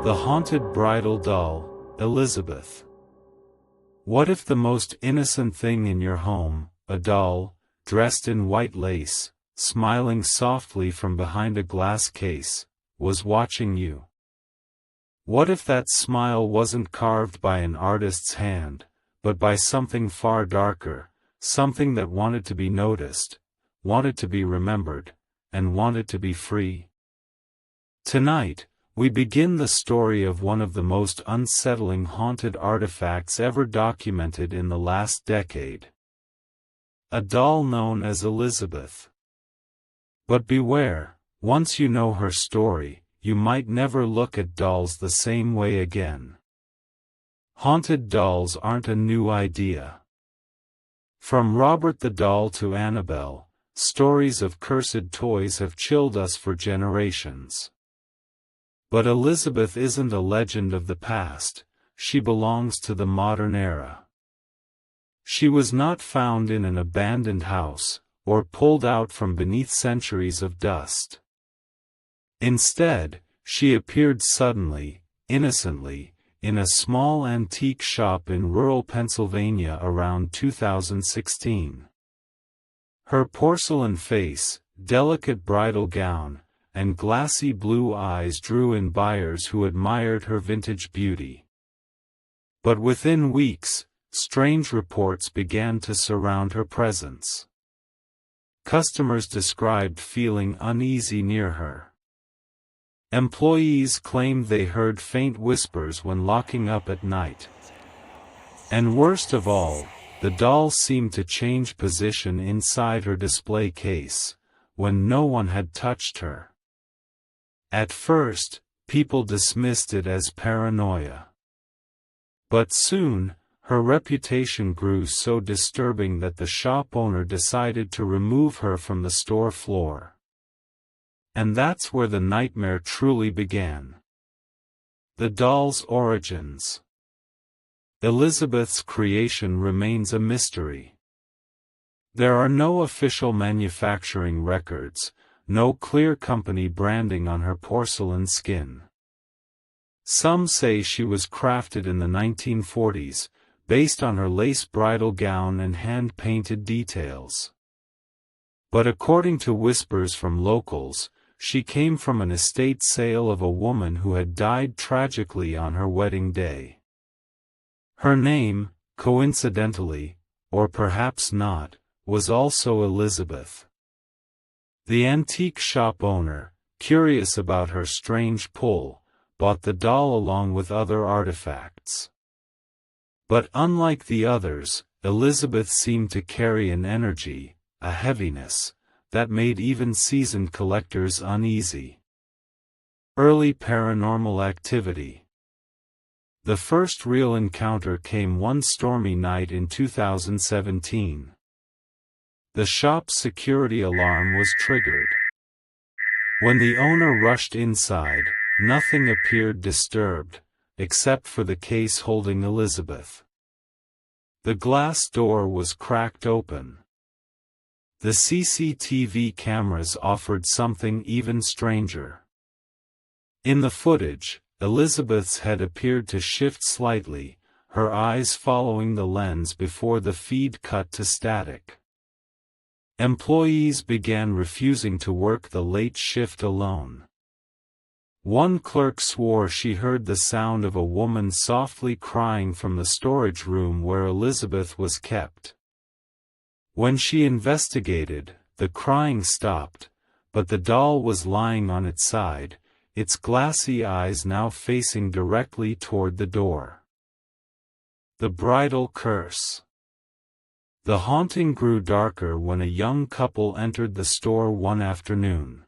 The haunted bridal doll, Elizabeth. What if the most innocent thing in your home, a doll, dressed in white lace, smiling softly from behind a glass case, was watching you? What if that smile wasn't carved by an artist's hand, but by something far darker, something that wanted to be noticed, wanted to be remembered, and wanted to be free? Tonight, we begin the story of one of the most unsettling haunted artifacts ever documented in the last decade. A doll known as Elizabeth. But beware, once you know her story, you might never look at dolls the same way again. Haunted dolls aren't a new idea. From Robert the Doll to Annabelle, stories of cursed toys have chilled us for generations. But Elizabeth isn't a legend of the past, she belongs to the modern era. She was not found in an abandoned house, or pulled out from beneath centuries of dust. Instead, she appeared suddenly, innocently, in a small antique shop in rural Pennsylvania around 2016. Her porcelain face, delicate bridal gown, and glassy blue eyes drew in buyers who admired her vintage beauty. But within weeks, strange reports began to surround her presence. Customers described feeling uneasy near her. Employees claimed they heard faint whispers when locking up at night. And worst of all, the doll seemed to change position inside her display case, when no one had touched her. At first, people dismissed it as paranoia. But soon, her reputation grew so disturbing that the shop owner decided to remove her from the store floor. And that's where the nightmare truly began. The doll's origins. Elizabeth's creation remains a mystery. There are no official manufacturing records, no clear company branding on her porcelain skin. Some say she was crafted in the 1940s, based on her lace bridal gown and hand-painted details. But according to whispers from locals, she came from an estate sale of a woman who had died tragically on her wedding day. Her name, coincidentally, or perhaps not, was also Elizabeth. The antique shop owner, curious about her strange pull, bought the doll along with other artifacts. But unlike the others, Elizabeth seemed to carry an energy, a heaviness, that made even seasoned collectors uneasy. Early paranormal activity. The first real encounter came one stormy night in 2017. The shop's security alarm was triggered. When the owner rushed inside, nothing appeared disturbed, except for the case holding Elizabeth. The glass door was cracked open. The CCTV cameras offered something even stranger. In the footage, Elizabeth's head appeared to shift slightly, her eyes following the lens before the feed cut to static. Employees began refusing to work the late shift alone. One clerk swore she heard the sound of a woman softly crying from the storage room where Elizabeth was kept. When she investigated, the crying stopped, but the doll was lying on its side, its glassy eyes now facing directly toward the door. The bridal curse. The haunting grew darker when a young couple entered the store one afternoon.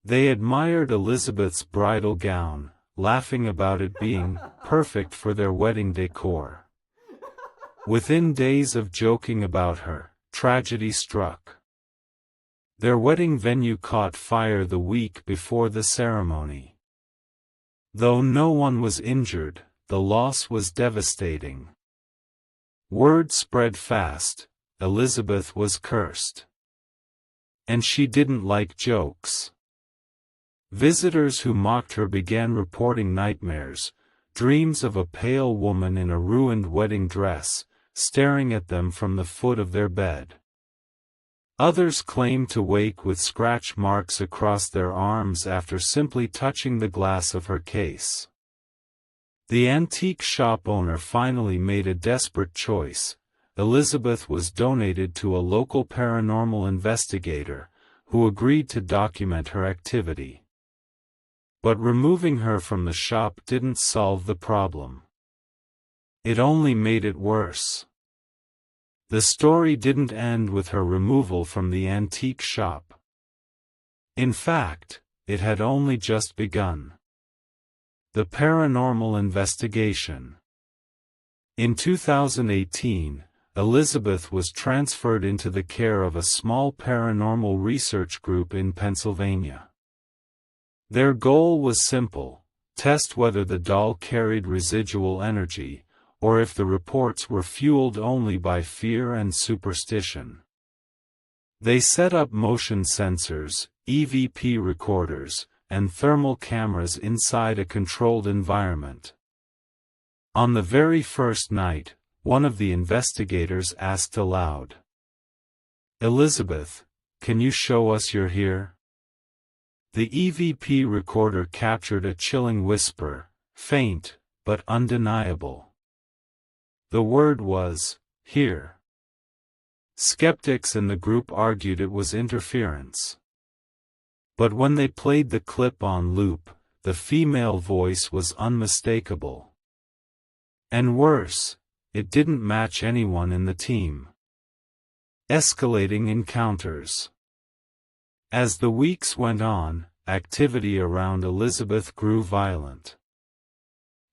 They admired Elizabeth's bridal gown, laughing about it being perfect for their wedding decor. Within days of joking about her, tragedy struck. Their wedding venue caught fire the week before the ceremony. Though no one was injured, the loss was devastating. Word spread fast, Elizabeth was cursed. And she didn't like jokes. Visitors who mocked her began reporting nightmares, dreams of a pale woman in a ruined wedding dress, staring at them from the foot of their bed. Others claimed to wake with scratch marks across their arms after simply touching the glass of her case. The antique shop owner finally made a desperate choice. Elizabeth was donated to a local paranormal investigator, who agreed to document her activity. But removing her from the shop didn't solve the problem. It only made it worse. The story didn't end with her removal from the antique shop. In fact, it had only just begun. The paranormal investigation. In 2018, Elizabeth was transferred into the care of a small paranormal research group in Pennsylvania. Their goal was simple: test whether the doll carried residual energy, or if the reports were fueled only by fear and superstition. They set up motion sensors, EVP recorders, and thermal cameras inside a controlled environment. On the very first night, one of the investigators asked aloud, "Elizabeth, can you show us you're here?" The EVP recorder captured a chilling whisper, faint, but undeniable. The word was, "here." Skeptics in the group argued it was interference. But when they played the clip on loop, the female voice was unmistakable. And worse, it didn't match anyone in the team. Escalating encounters. As the weeks went on, activity around Elizabeth grew violent.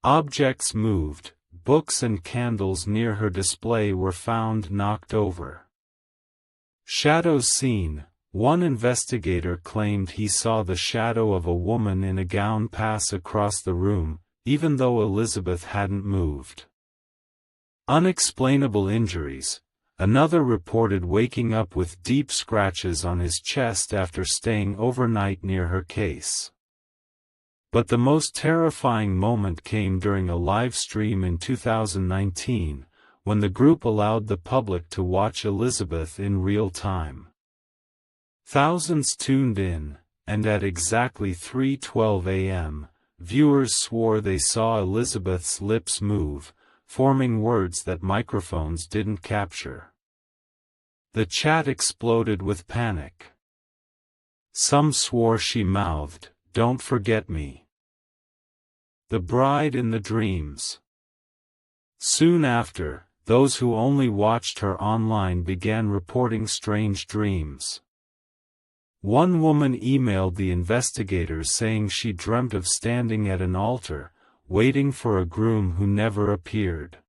Objects moved, books and candles near her display were found knocked over. Shadows seen. One investigator claimed he saw the shadow of a woman in a gown pass across the room, even though Elizabeth hadn't moved. Unexplainable injuries. Another reported waking up with deep scratches on his chest after staying overnight near her case. But the most terrifying moment came during a live stream in 2019, when the group allowed the public to watch Elizabeth in real time. Thousands tuned in, and at exactly 3:12 a.m., viewers swore they saw Elizabeth's lips move, forming words that microphones didn't capture. The chat exploded with panic. Some swore she mouthed, "Don't forget me." The bride in the dreams. Soon after, those who only watched her online began reporting strange dreams. One woman emailed the investigators saying she dreamt of standing at an altar, waiting for a groom who never appeared.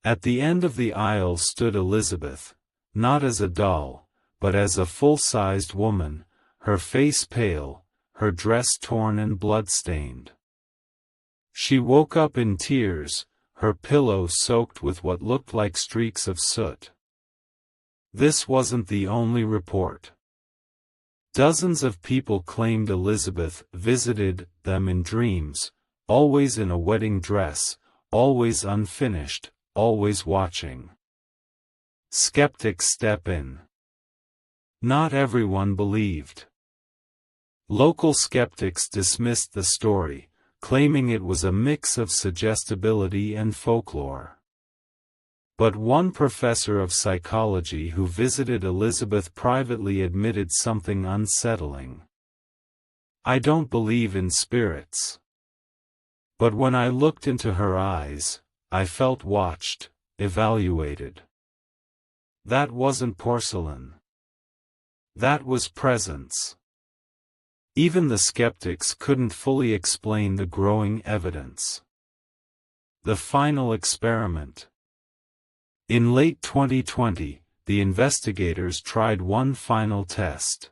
At the end of the aisle stood Elizabeth, not as a doll, but as a full-sized woman, her face pale, her dress torn and blood-stained. She woke up in tears, her pillow soaked with what looked like streaks of soot. This wasn't the only report. Dozens of people claimed Elizabeth visited them in dreams, always in a wedding dress, always unfinished, always watching. Skeptics step in. Not everyone believed. Local skeptics dismissed the story, claiming it was a mix of suggestibility and folklore. But one professor of psychology who visited Elizabeth privately admitted something unsettling. "I don't believe in spirits. But when I looked into her eyes, I felt watched, evaluated. That wasn't porcelain. That was presence." Even the skeptics couldn't fully explain the growing evidence. The final experiment. In late 2020, the investigators tried one final test.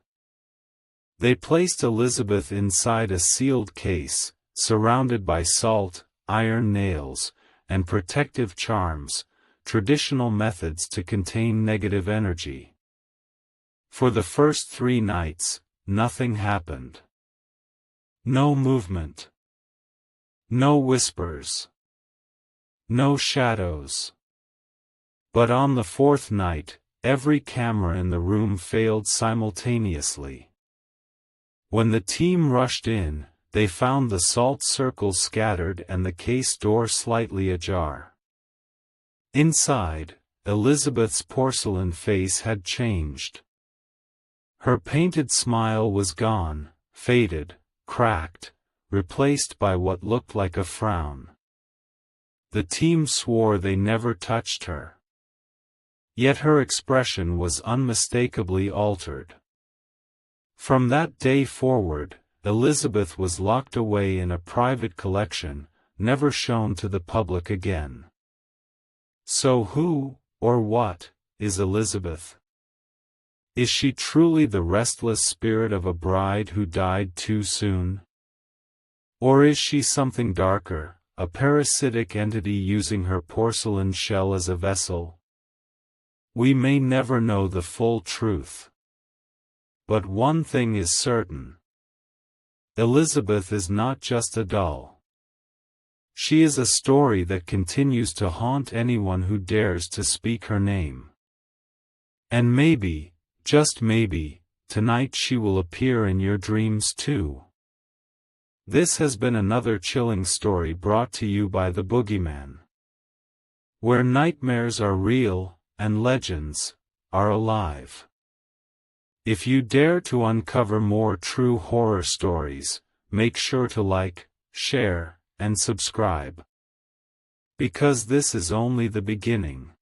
They placed Elizabeth inside a sealed case, surrounded by salt, iron nails, and protective charms, traditional methods to contain negative energy. For the first 3 nights, nothing happened. No movement. No whispers. No shadows. But on the fourth night, every camera in the room failed simultaneously. When the team rushed in, they found the salt circles scattered and the case door slightly ajar. Inside, Elizabeth's porcelain face had changed. Her painted smile was gone, faded, cracked, replaced by what looked like a frown. The team swore they never touched her. Yet her expression was unmistakably altered. From that day forward, Elizabeth was locked away in a private collection, never shown to the public again. So who, or what, is Elizabeth? Is she truly the restless spirit of a bride who died too soon? Or is she something darker, a parasitic entity using her porcelain shell as a vessel? We may never know the full truth. But one thing is certain. Elizabeth is not just a doll. She is a story that continues to haunt anyone who dares to speak her name. And maybe, just maybe, tonight she will appear in your dreams too. This has been another chilling story brought to you by the Boogeyman. Where nightmares are real, and legends are alive. If you dare to uncover more true horror stories, make sure to like, share, and subscribe. Because this is only the beginning.